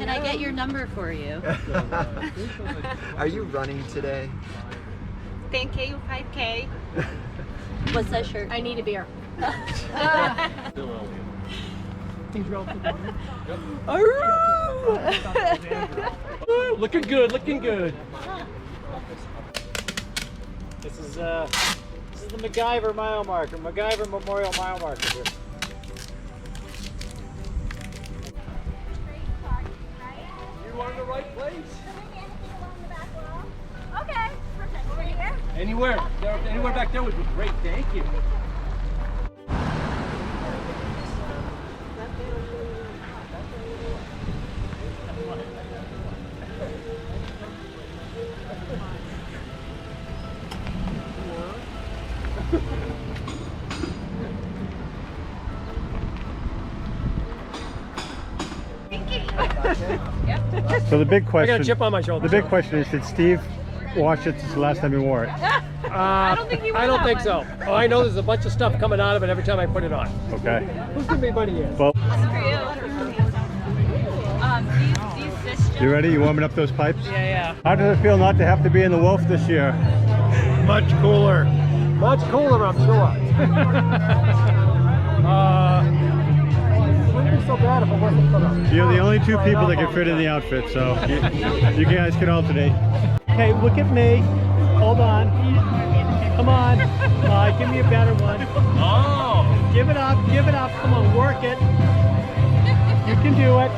Can I get your number for you? Are you running today? 10K, 5K. What's that shirt? I need a beer. Looking good, looking good. This is the MacGyver mile marker, MacGyver Memorial mile marker here. You are in the right place. Okay, perfect. Over here? Anywhere back there would be great. Thank you. So the big I got a question, chip on my shoulder. the big question is, did Steve wash it since the last time he wore it? I don't think he wore I don't that think one. so. Oh, I know there's a bunch of stuff coming out of it every time I put it on. Okay. Who's gonna be buddy is? Well, These fish you ready? You warming up those pipes? Yeah. How does it feel not to have to be in the Wolf this year? Much cooler. Much cooler, I'm sure. Wouldn't be so bad if it wasn't for them. You're the only two people that can fit in the outfit, so you guys can alternate. Okay, look at me. Hold on. Come on. Give me a better one. Oh! Give it up. Give it up. Come on, work it. You can do it.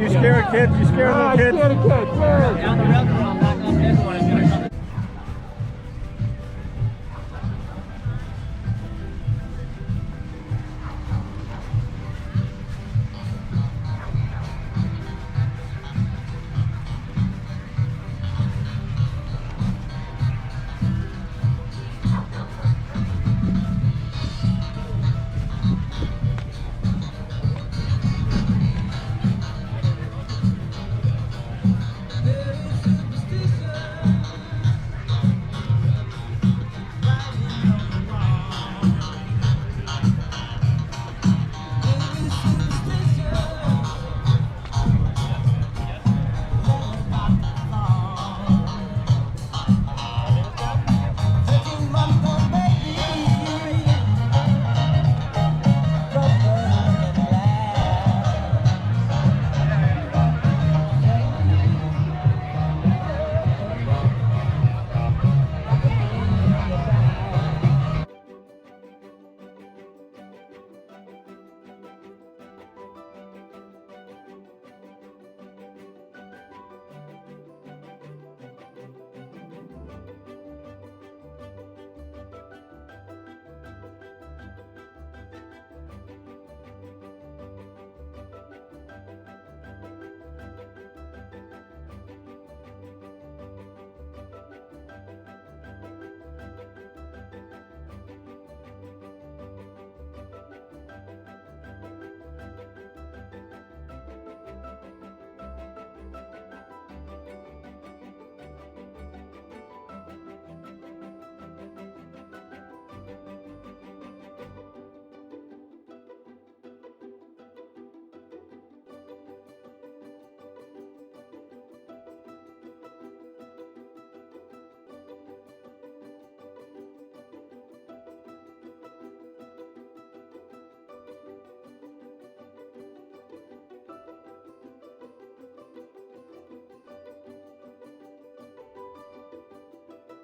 You scared kids. You scared little kids. Down the road, I'm not going to miss one. It's gonna come.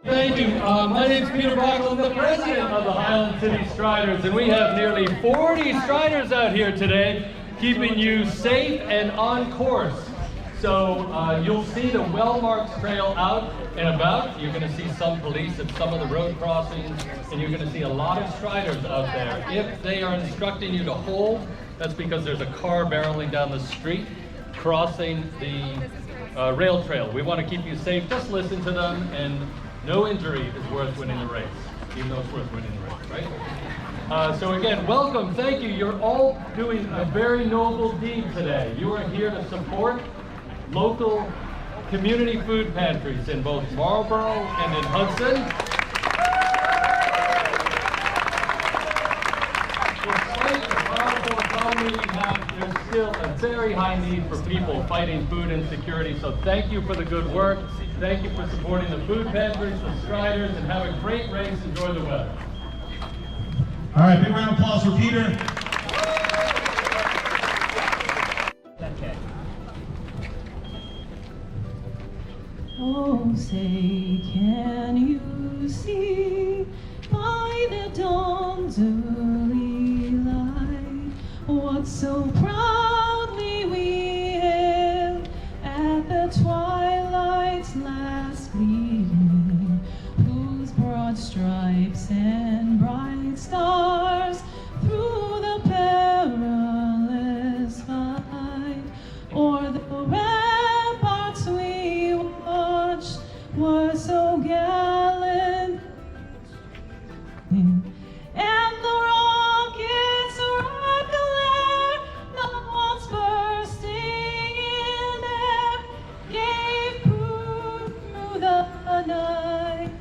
Thank you. My name is Peter Brockle. I'm the president of the Highland City Striders, and we have nearly 40 Striders out here today, keeping you safe and on course. So you'll see the well-marked trail out and about. You're going to see some police at some of the road crossings, and you're going to see a lot of Striders out there. If they are instructing you to hold, that's because there's a car barreling down the street, crossing the rail trail. We want to keep you safe. Just listen to them, and no injury is worth winning the race, even though it's worth winning the race, right? So again, welcome, thank you. You're all doing a very noble deed today. You are here to support local community food pantries in both Marlborough and in Hudson. Despite the powerful economic unfortunately there's still a very high need for people fighting food insecurity. So thank you for the good work. Thank you for supporting the food pantries, the Striders, and have a great race. Enjoy the weather. All right, big round of applause for Peter. Oh, say, can you see by the dawn's early light what so proudly we hailed at the twilight's last gleaming, whose broad stripes and bright stars through the perilous fight o'er the ramparts we watched were so gallant, and the rockets red glare, the bombs bursting in air, gave proof through the night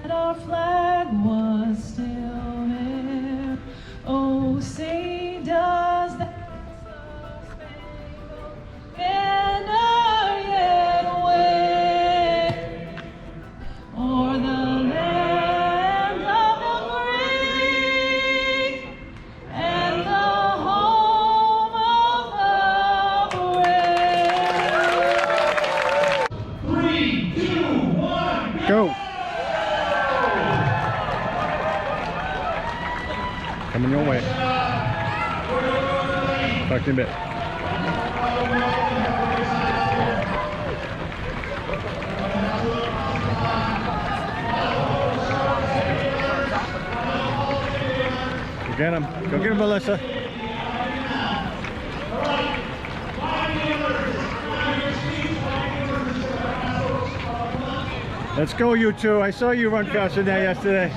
that our flag was still there. Oh, say does that star-spangled banner yet wave o'er the land of the brave and the home of the brave? 3, 2, 1. Go. Coming your way. Talk to you in a bit. Go get him. Go get him, Melissa. Let's go, you two. I saw you run faster than that yesterday.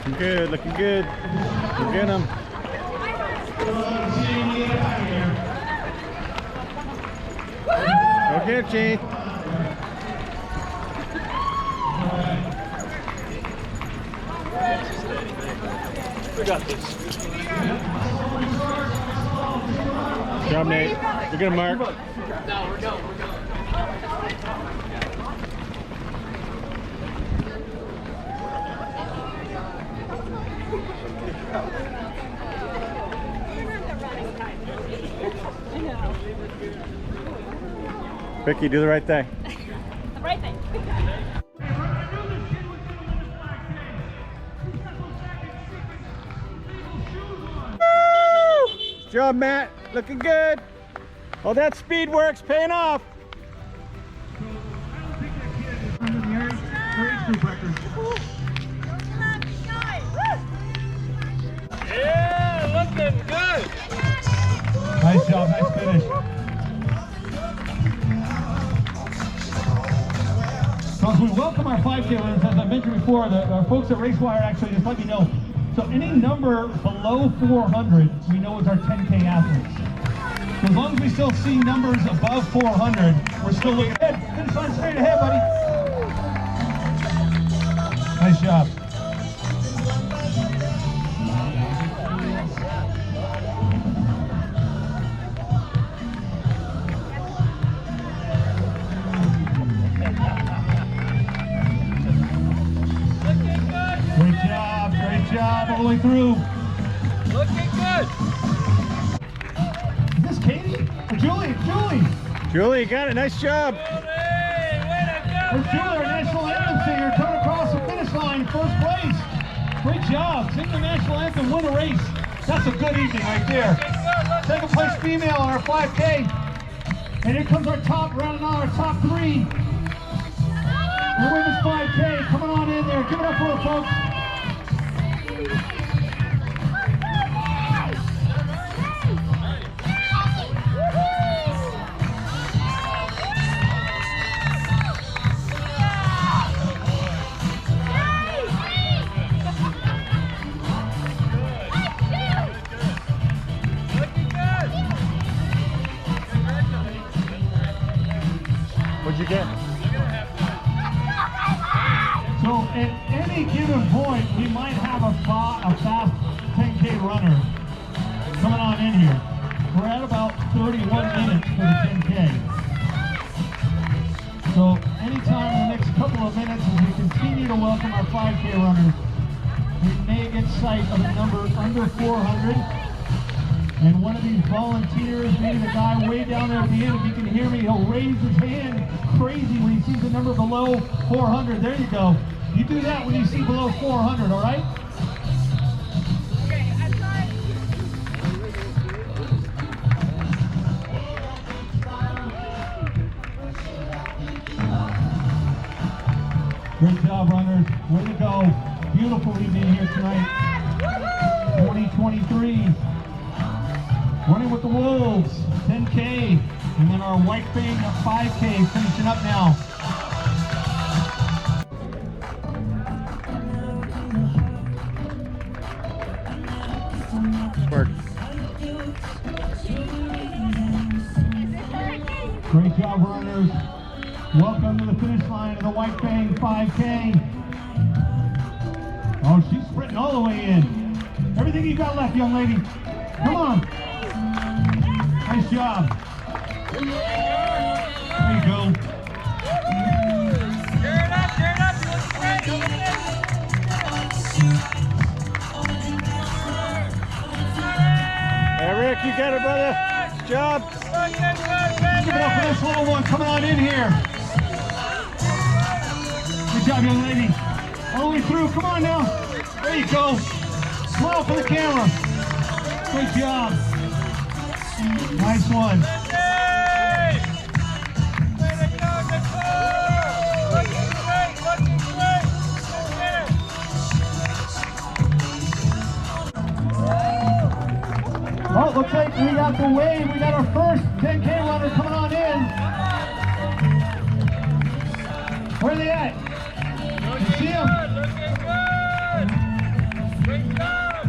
Looking good, looking good. Go get him. Go get Gene. We got this. Good job, Nate. Look at him, Mark. Now we're going. Vicky, do the right thing. The right thing. Good job, Matt. Looking good. All that speed work's paying off. Yeah, looking good. Nice job, nice finish. So as we welcome our 5K runners, as I mentioned before, our folks at RaceWire actually just let me know. So any number below 400, we know is our 10K athletes. So as long as we still see numbers above 400, we're still looking ahead. Finish line straight ahead, buddy. Nice job. Great job all the way through. Looking good. Is this Katie? Or Julie? Julie! Julie, you got it. Nice job. There's Julie, our national anthem singer, coming across the finish line, first place. Great job. Sing the national anthem, win a race. That's a good evening right there. Second place female on our 5K. And here comes our top, rounding out our top three. The women's 5K, coming on in there. Give it up for her, folks. given point, we might have a fast 10K runner coming on in here. We're at about 31 minutes for the 10K. So anytime in the next couple of minutes as we continue to welcome our 5K runners, we may get sight of a number under 400. And one of these volunteers, maybe the guy way down there at the end, if you can hear me, he'll raise his hand crazy when he sees the number below 400. There you go. You do that when you see below 400, all right? Great job, runners. Way to go. Beautiful evening here tonight. 2023. Running with the Wolves, 10K. And then our White Fang 5K finishing up now. Smart. Great job, runners. Welcome to the finish line of the White Fang 5K. Oh, she's sprinting all the way in. Everything you got left, young lady. Come on. Nice job. There you go. Hey, Rick, you got it, brother. Good job. Give it up for this little one coming on in here. Good job, young lady. All the way through. Come on now. There you go. Smile for the camera. Great job. Nice one. Well, it looks like we got the wave. We got our first 10K runner coming on in. Where are they at? You see them? Looking good. Great job.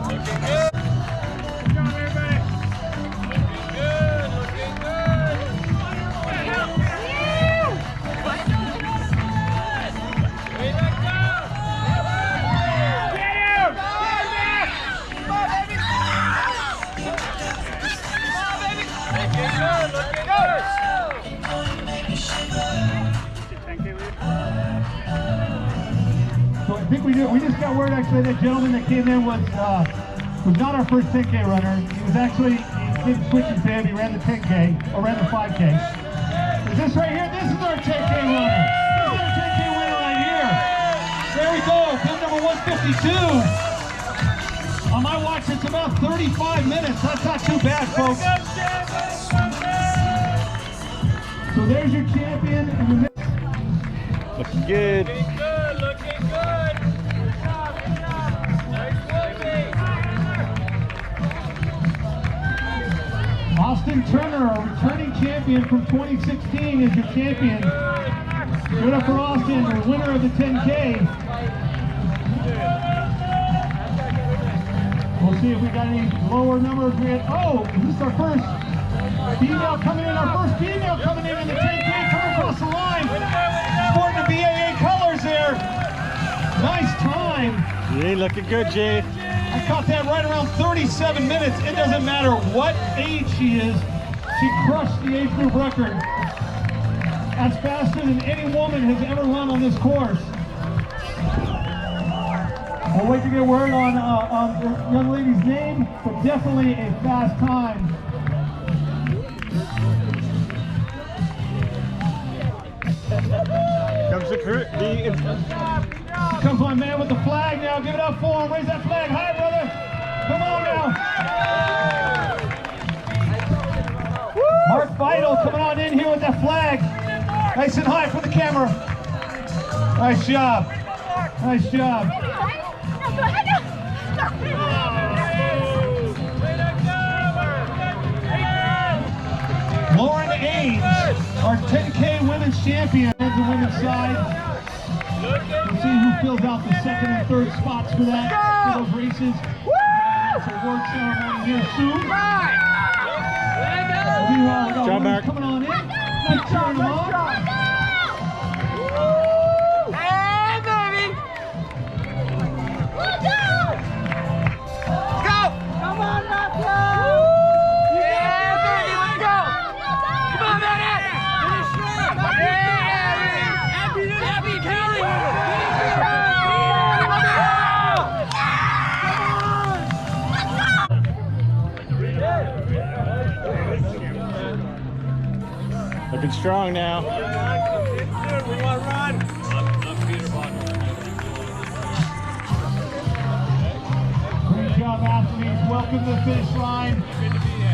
Looking good. Good job, everybody. Looking good. Looking good. Way to go. Get him! Come on, baby! Looking good, looking good. So I think we just got word actually that gentleman that came in was not our first 10K runner. He was actually, he did switching fab. He ran the 10K, or ran the 5K. Is this right here? This is our 10K runner. This is our 10K winner right here. There we go, come number 152. On my watch, it's about 35 minutes. That's not too bad, folks. So there's your champion in the mix. Looking good. Looking good, looking good. Good job, good job. Nice working. Austin Turner, a returning champion from 2016, is your champion. Give it up for Austin, the winner of the 10K. We'll see if we got any lower numbers. Oh, this is our first female coming in. Our first female coming in the 10K, coming across the line. Sporting the BAA colors there. Nice time. You ain't looking good, Jay. I caught that right around 37 minutes. It doesn't matter what age she is. She crushed the age group record. That's faster than any woman has ever run on this course. We'll wait to get word on the young lady's name, but definitely a fast time. Comes the crew. Here comes my man with the flag now. Give it up for him. Raise that flag high, brother. Come on now. Mark Vital coming on in here with that flag. Nice and high for the camera. Nice job. Nice job. Lauren Ames, our 10K women's champion, and the women's side. We'll see who fills out the second and third spots for that, for those races. It's a award ceremony here soon. John Mark. Coming on in. Keep cheering them on. Hey, baby! Let's go! Come on, Matthew! Yeah, baby, let's go! Come on, Matthew! Finish strong! Yeah! Happy Kelly! Looking strong now. We want to run! Great job, athletes. Welcome to the finish line.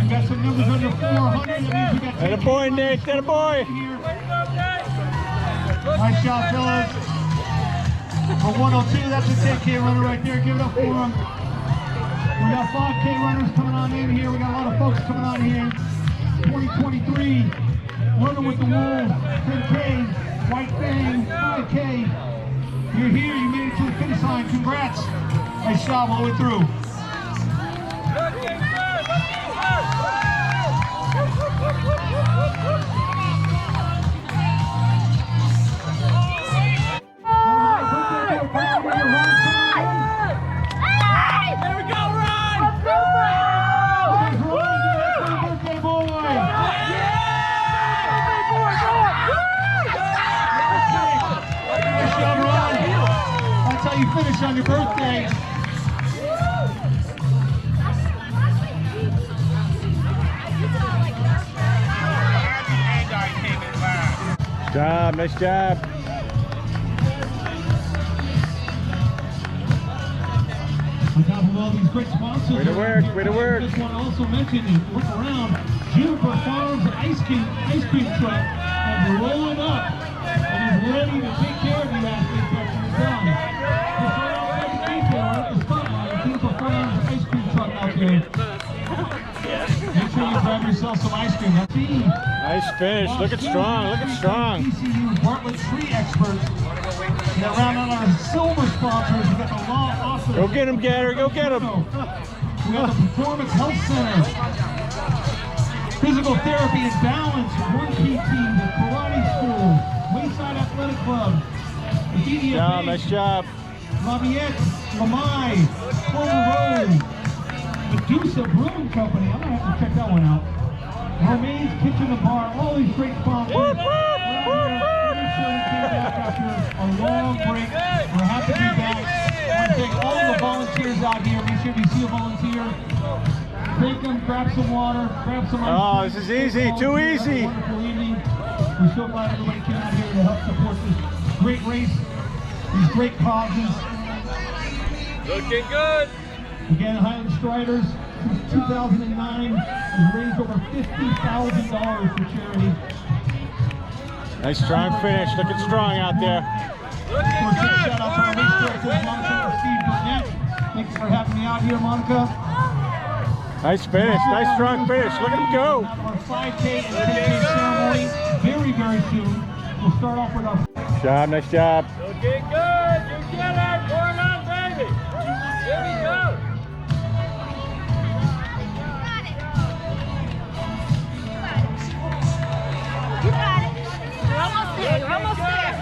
We got some numbers under 400. That means we got That a boy, Nick. That a boy. Nice job, fellas. For 102, that's a 10K runner right there. Give it up for him. We got 5K runners coming on in here. We got a lot of folks coming on here. 2023, running with the Wolves, 10K, White Fang, 5K. You're here. You made it to the finish line. Congrats. Nice job all the way through. There we go, run! Birthday boy! Nice job, Ron. That's how you finish on your birthday. Job, nice job. On top of all these great sponsors. Way to work, way to work. I just want to also mention, you look around, Juniper Farms ice cream truck is rolling up and is ready to take care of you athletes after you're done. Just right out the detail, right at the spotlight, Juniper Farms ice cream truck out there. Make sure you grab yourself some ice cream. That's me. Nice finish. Looking strong, looking strong. TCU Bartlett Tree Experts. That round out our silver sponsors. We got the Law Office. Go get him, Gator. Go get him. We got the Performance Health Center. Physical Therapy and Balance, 1PT, the Karate School, Wayside Athletic Club, the DDFA, Job, nice job. Lafayette, Lamai, Clover Road, Medusa Brewing Company. I'm gonna have to check that one out. Romaine's Kitchen and Bar, all these great sponsors. We're out here. Make sure we came back after a long break. We're happy to be back. I want to thank all the volunteers out here. Make sure if you see a volunteer, thank them, grab some water, grab some ice Oh, cream. this is easy, too easy. Have a wonderful evening. We're so glad everybody came out here to help support this great race, these great causes. Looking good! Again, Highland Striders, since 2009, has raised over $50,000 for charity. Nice strong finish. Looking strong out there. Of course, shout out to our race director, Monica Steve Burnett. Thanks for having me out here, Monica. Nice finish. Nice strong finish. Look at him go. Our 5K and 10K ceremony very, very soon. We'll start off with our Job, nice job. Looking good! You get it! Going on, baby! Here we go! You got it. You're almost there. You're almost there.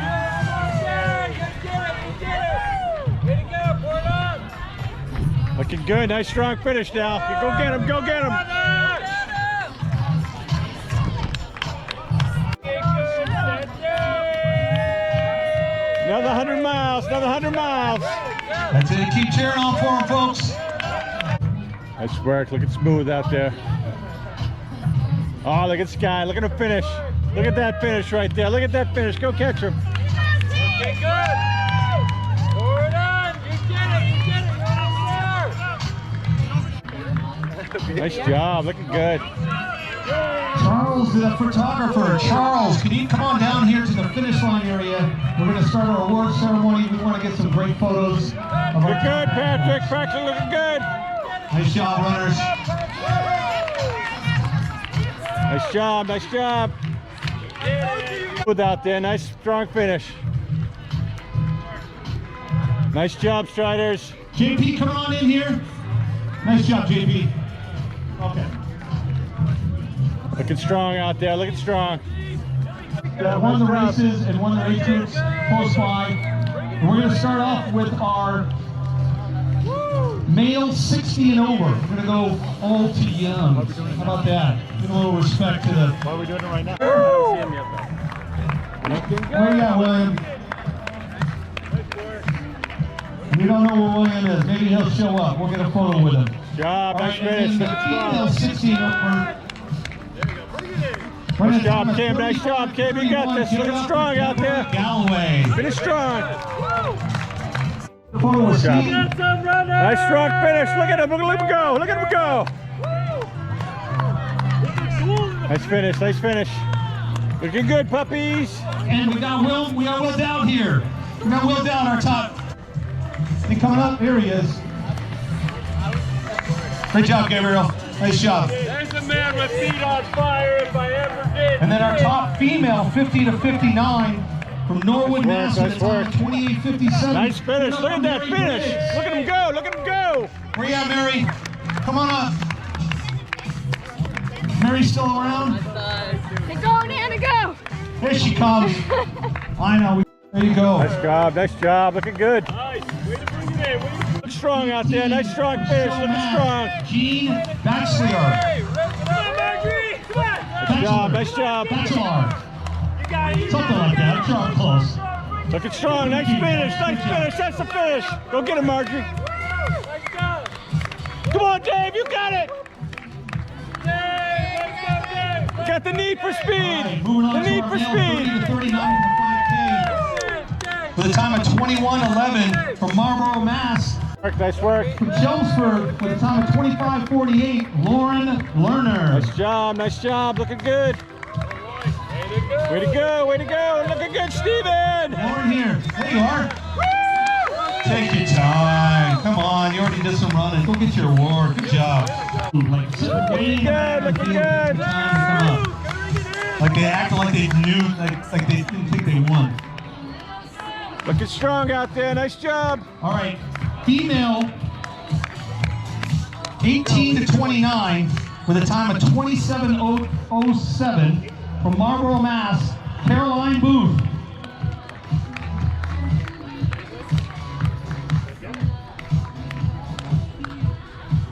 Way to go, pour it on! Looking good. Nice strong finish now. Go get him. Go get him. Another 100 miles. Another 100 miles. That's it. Keep cheering on for them, folks. Nice work. Looking smooth out there. Oh, look at Sky. Look at him finish. Look at that finish right there. Look at that finish. Go catch him. Okay, good! Pour it on! You get it! You get it! You're Nice job. Looking good. Charles, the photographer. Charles, can you come on down here to the finish line area? We're going to start our award ceremony. We want to get some great photos of our You're good, Patrick. Franklin looking good. Nice job, runners. Nice job. Nice job. Smooth out there. Nice strong finish. Nice job, Striders. JP, coming on in here. Nice job, JP. Okay. Looking strong out there. Looking strong. that won the races and won their age groups close by. And we're going to start off with our male 60 and over. We're going to go old to young. How about that? Give a little respect to the... Why are we doing it right now? I don't see him yet, though. Where you at, William? We don't know where William is. Maybe he'll show up. We'll get a photo with him. Job, nice All right, finish. and then Look the at female Job. 60 and over. Nice job, Kim. Nice job, Kim. You got this. Looking strong out there. Galloway. Finish strong. Photo with job. Steve. Nice strong finish. Look at him. Look at him go. Look at him go. Nice finish. Nice finish. Looking good, puppies. And we got Will Dowd here. We got Will Dowd, our top. He coming up. Here he is. Great job, Gabriel. Nice job. There's a man with feet on fire if I ever did. And then our top female, 50 to 59, from Norwood, Nice Mass. work, With a time nice of 28:57. Nice finish. Look at that finish. Look at him go. Look at him go. Where you at, Mary? Come on up. Mary's still around? Go, Nana, go! There she comes. I know. There you go. Nice job. Nice job. Looking good. Nice. Way to bring it in. Look strong out there. Nice strong finish. Looking strong. Gene Batchelor. Hey, come on, Marjorie. Come on. Nice job. Nice job. Bachelor. You got it. Something like that. Draw close. Looking strong. Nice finish. Nice finish. That's the finish. Go get him, Marjorie. Let's go. Come on, Dave. You got it. Dave, let's go, Dave. Got the need for All speed. right, moving on The to need our for male 30 speed. to 39 in the 5K. With a time of 21:11 from Marlboro, Mass. Nice work. From Chelmsford with a time of 25:48, Lauren Lerner. Nice job. Nice job. Looking good. Way to go. Way to go. Looking good, Steven. Lauren here. There you are. Take your time. Come on, you already did some running. Go get your award. Good job. Like, Looking good. Looking good. Like they act like they knew, like they didn't think they won. Looking strong out there. Nice job. All right, female 18 to 29 with a time of 27:07 from Marlboro, Mass. Caroline Booth.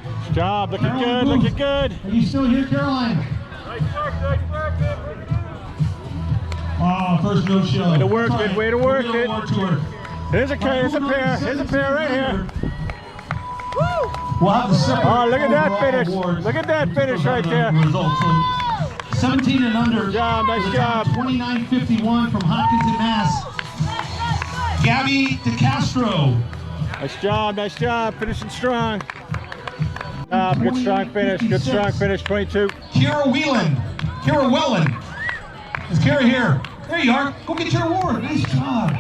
Nice job. Looking Caroline good. Booth. Looking good. Are you still here, Caroline? Nice work, nice work, Dave. Oh, first no show. Way to work That's it, all way to right. work We'll get it. an award to her. Here's a pair. Here's a pair. Here's a pair right here. We'll have the separate Oh, look at that overall finish. awards. Look at that finish right there. Results. So 17 and under. Good job, nice with a time of job. 29:51 from Hopkinton, Mass. Gabby DeCastro. Nice job. Nice job. Finishing strong. Good strong finish. Good strong finish. 22. Kira Whelan. Kira Wellen. Is Kira here? There you are. Go get your award. Nice job.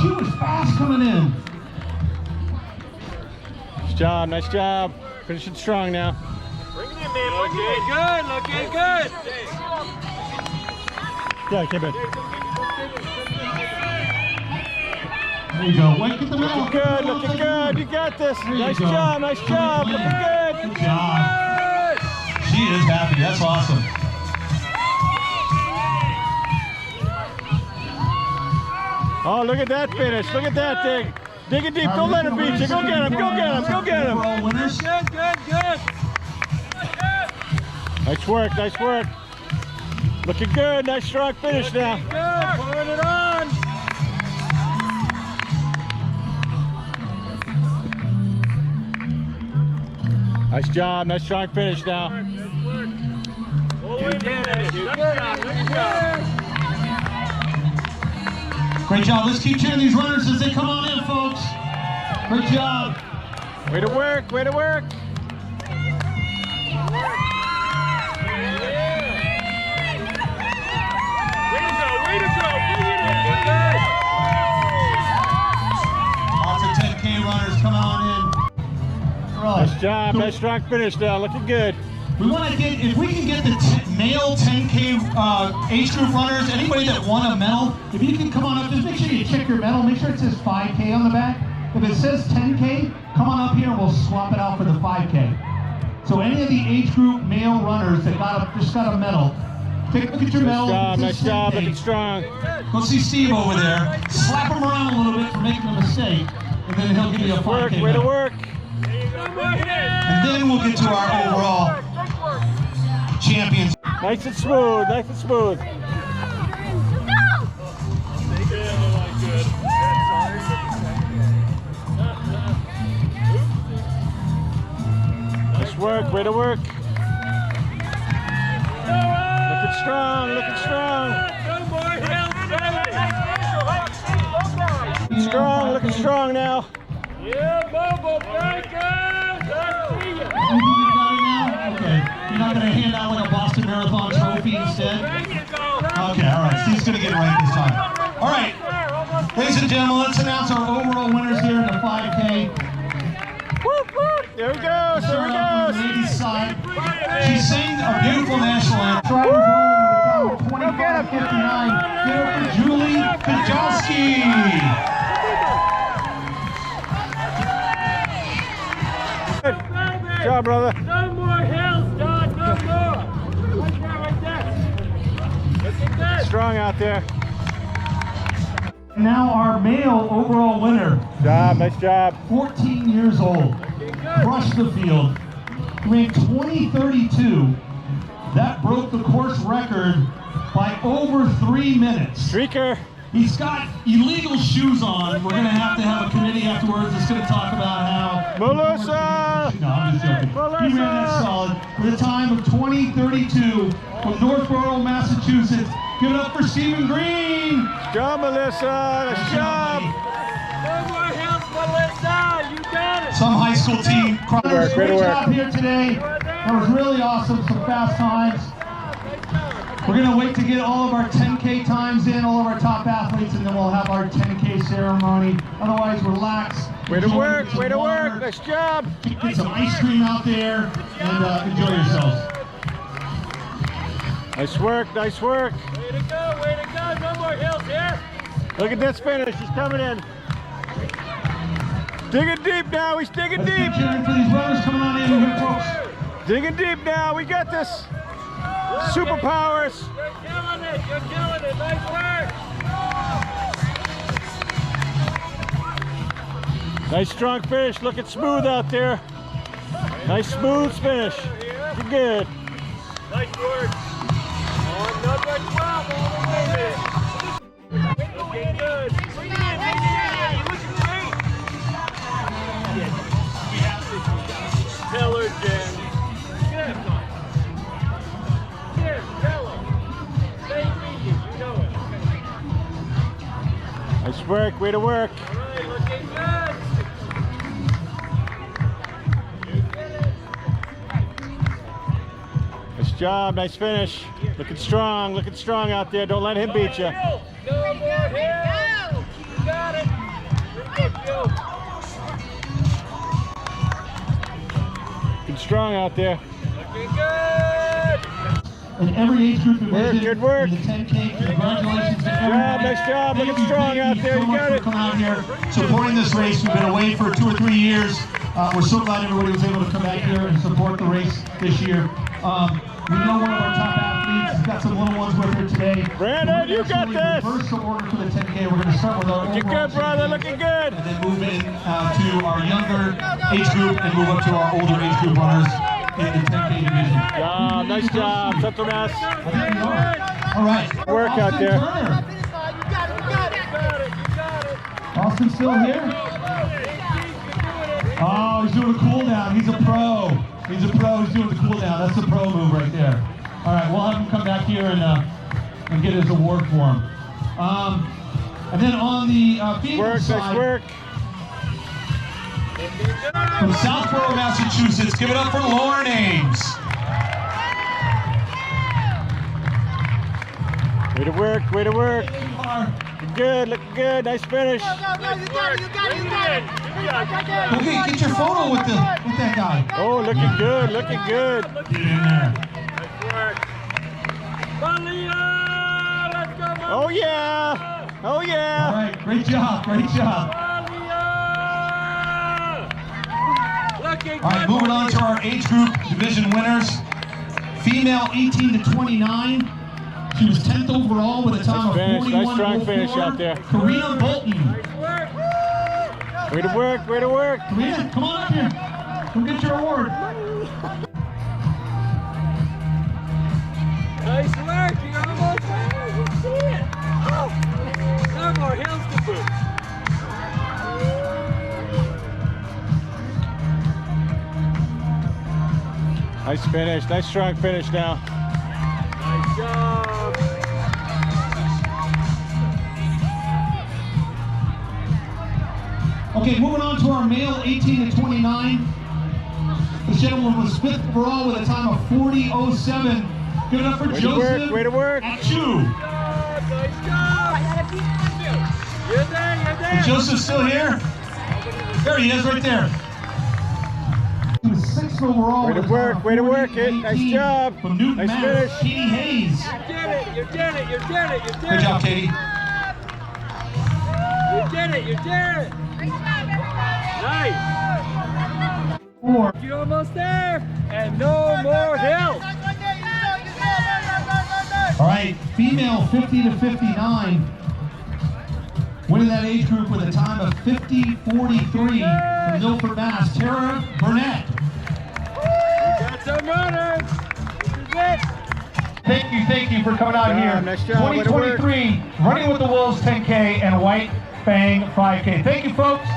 She was fast coming in. Nice job. Nice job. Finishing strong now. Bring it in, man. Looking good, looking good. Yeah, keep it. There you go. Wait, get the medal. Looking good. Looking good. You got this. There you Nice go. job. Nice job. Looking good. Good job. She is happy. That's awesome. Oh, look at that finish. Look at that thing. Digging deep. Don't let her beat you. Go get him. Go get him. Go get him. Overall winners. Good, good, good. Nice work. Nice work. Looking good. Nice strong finish now. Good, pulling it on. Nice job. Nice strong finish now. You did it. Good job, good job. Great job. Let's keep cheering these runners as they come on in, folks. Great job. Way to work. Way to work. Way to go, way to go. Bring it in, good. Lots of 10K runners coming on in. All right. Nice job. Nice strong finish now. Looking good. We want to get, if we can get the male 10K age group runners, anybody that won a medal, if you can come on up, just make sure you check your medal, make sure it says 5K on the back. If it says 10K, come on up here and we'll swap it out for the 5K. So any of the age group male runners that just got a medal, Take a look at your medal. Nice job, looking strong. Go see Steve over there. Slap him around a little bit for making a mistake, and then he'll give you a 5K Way to medal. work. And then we'll get to our overall champions. Nice and smooth, nice and smooth. Nice work, way to work. Looking strong, looking strong. Strong, looking strong now. Yeah, Bubble Breakers! I see ya! Anything you got it now? Okay. You're not going to hand out like a Boston Marathon trophy instead? There you go! Okay, all right. Steve's going to get it right this time. All right. Ladies and gentlemen, let's announce our overall winners here in the 5K. There he goes, there he Starting off goes. on the ladies' side. She sang a beautiful national anthem. Riders home with a time of 25:59. Give it up for Julie Kajowski. Good job, brother. No more hills, Don, no more! Right there! Looking good! Strong out there. Now our male overall winner, Nice job. 14 years old, crushed the field, ran 20:32. That broke the course record by over 3 minutes. Streaker. He's got illegal shoes on. We're going to have a committee afterwards that's going to talk about how... Melissa! No, I'm just joking. He ran that solid with a time of 20:32 from Northborough, Massachusetts. Give it up for Stephen Green. Job, Melissa. Nice job. No more hills, Melissa! You got it! Some high school team. work, Great way to job work. here today. That was really awesome. Some fast times. We're going to wait to get all of our 10K times in, all of our top athletes, and then we'll have our 10K ceremony. Otherwise, relax. Way to enjoy, work, get some way to water, work. Nice job. Get some ice cream out there, and enjoy yourselves. Nice work, nice work. Way to go, way to go! No more hills here! Look at this finish, he's coming in. Digging deep now, he's digging Let's deep. keep cheering for these runners coming on in here, folks. Digging deep now, we got this. Superpowers. You're killing it! You're killing it! Nice work! Nice strong finish, looking smooth out there. Nice smooth finish. You're good. Nice work! On number 12, all the way there! Looking good! Bring it in, you're looking great! Tell her, Jen. Good. Here, tell her. Say me, you know it. Nice work, way to work. All right, looking good! Nice job, nice finish. Looking strong out there. Don't let him beat you. No more hills! You got it! Good go! Looking strong out there. Looking good! In every age group division, Good work. in the 10K, congratulations to everybody. Nice job, looking Thank you, strong thank out you there, so you much got for it. coming out here, supporting this race. We've been away for 2 or 3 years. We're so glad everybody was able to come back here and support the race this year. We know one of our top athletes has got some little ones with her today. Brandon, you got this. Reverse the order for the 10K. We're going to start with our Looking overall good, brother, champion, looking good. and then move in to our younger age group and move up to our older age group runners in the 10K division. Job, nice job, Central Mass. I think we are. All right. Work out Austin there. Turner. You got it! Austin still here? Oh, he's doing a cool down. He's a pro. He's a pro. He's doing the cool down. That's the pro move right there. All right, we'll have him come back here and get his award for him. And then on the female Work, side, nice work. from Southborough, Massachusetts, give it up for Lauren Ames. Way to work, way to work. Looking good, nice finish. Okay, get your photo with that guy. Oh, looking good, looking good. Get in there. Nice work! Malia! Let's go, Malia! Oh yeah, oh All yeah. right, great job, great job. Malia! Looking All right, good, moving on to our age group division winners. Female 18 to 29. She was 10th overall with a time Nice of finish. 41.04. Nice strong finish out there. Karina Bolton. Way to work, way to work. Karina, come on up here. Come get your award. Nice work, you're almost there. You see it. Oh. No more hills to boot. Nice finish, nice strong finish now. Nice job. Okay, moving on to our male 18 to 29. This gentleman was 5th overall with a time of 40.07. Give it up for Way to Joseph. work, way to work. Achu. Nice job. You're there, you're there. Is Joseph still here? There he is, right there. He was 6th overall. Way to with a time work, of way to work it. 40.18 Nice job. From Newton, Nice Mass. finish. Katie Hayes. You did it, you did it, you did it, you did it. Good job, Katie. You did it, you did it. Nice. 4. You're almost there. And no more hills. All right, female 50 to 59. Winning that age group with a time of 50.43 from Milford, Mass. Tara Burnett. Got some runners. This is it. Thank you for coming out here. Nice job, way to work. 2023 Running with the Wolves 10K and White Fang 5K. Thank you, folks.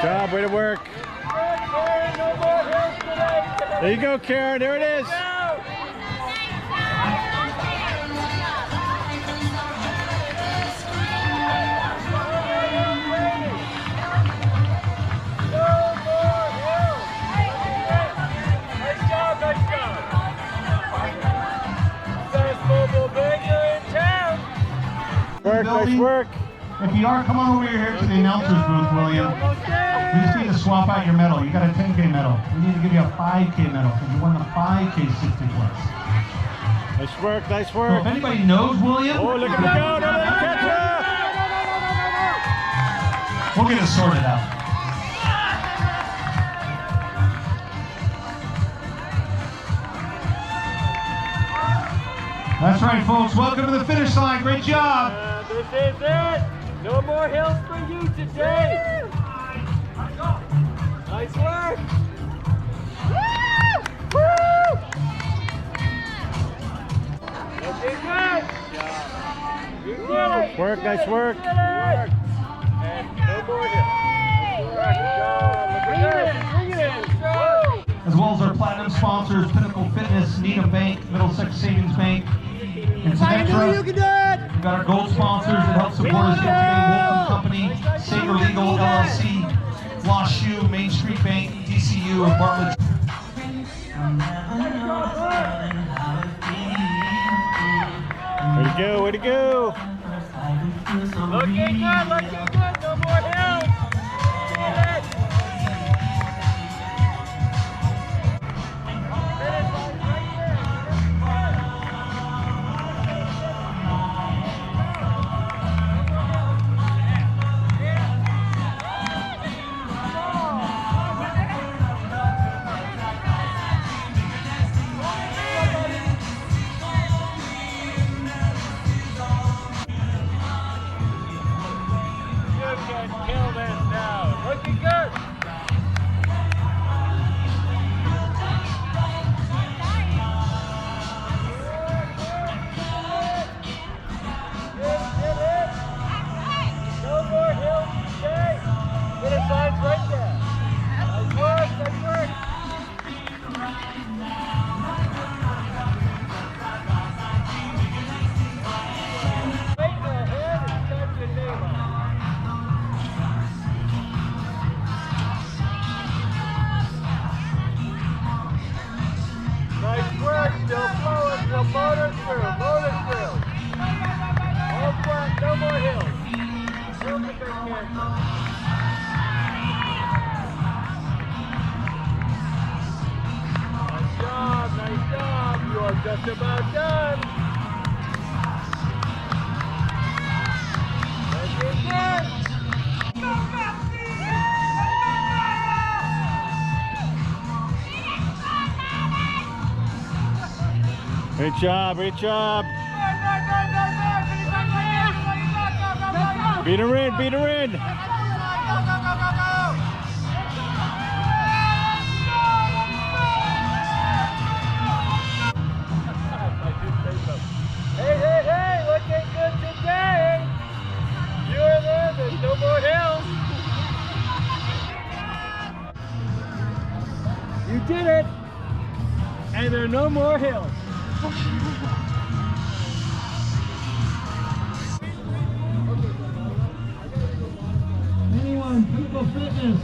Job, way to work. No more hills today. There you go, Karen. There it is. Work, nice work. If you are, come on over here to the announcer's booth, William. We just need to swap out your medal. You got a 10K medal. We need to give you a 5K medal because you won the 5K 60 plus. Nice work, nice So work. if anybody knows William, Oh, look at him go. Don't let him catch up. we'll get it sorted out. That's right, folks. Welcome to the finish line. Great job. This is it. No more hills for you today. Nice work. Looking good. You did it. Work, nice work. You did it. And no more hills. Good job. Bring it in. Bring it in. Strong. As well as our platinum sponsors, Pinnacle Fitness, Needham Bank, Middlesex Savings Bank, and Symetra. We've got our gold sponsors that help support us here today. Wolfram Company, Sager Legal LLC, Lost Shoe, Main Street Bank, DCU, and Bartlett. Way to go, way to go. Looking good. Looking good. No more hills. Did it. Kill this now. Looking good. No more hills today. Finish line's right there. Nice work, nice work. Right there, head and type your name on it. Nice work, still flowing, still motor through, motor through. All flat, no more hills. Hills if they can. Just about done. Looking good. Great job, great job. Beat her in, beat her in. Hey, hey, hey, looking good today. You're there, there's no more hills. You did it. And there are no more hills. Anyone, Pinnacle Fitness.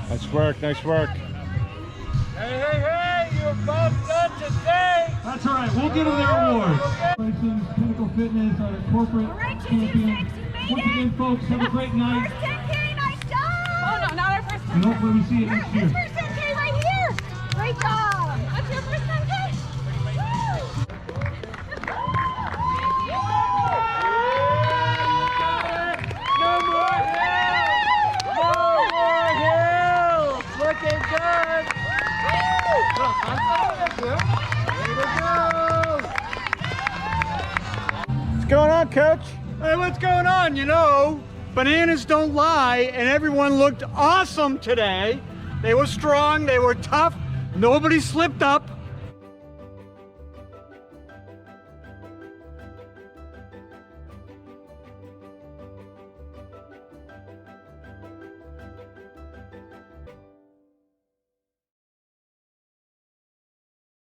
Nice work, nice work. Hey, hey, hey, you're both done today. That's all right, we'll give them their awards. Congratulations, Pinnacle Fitness, our corporate All right, champion. 226, you made Once it. again, folks, have a great night. First 10K, nice job. Oh, no, not our first 10K. And hopefully we see you next year. This first 10K right here. Great job. What's your first 10K? No more hills! No more hills! Looking good! Way to go! What's going on, Coach? Hey, what's going on? You know, bananas don't lie, and everyone looked awesome today. They were strong, they were tough, nobody slipped up.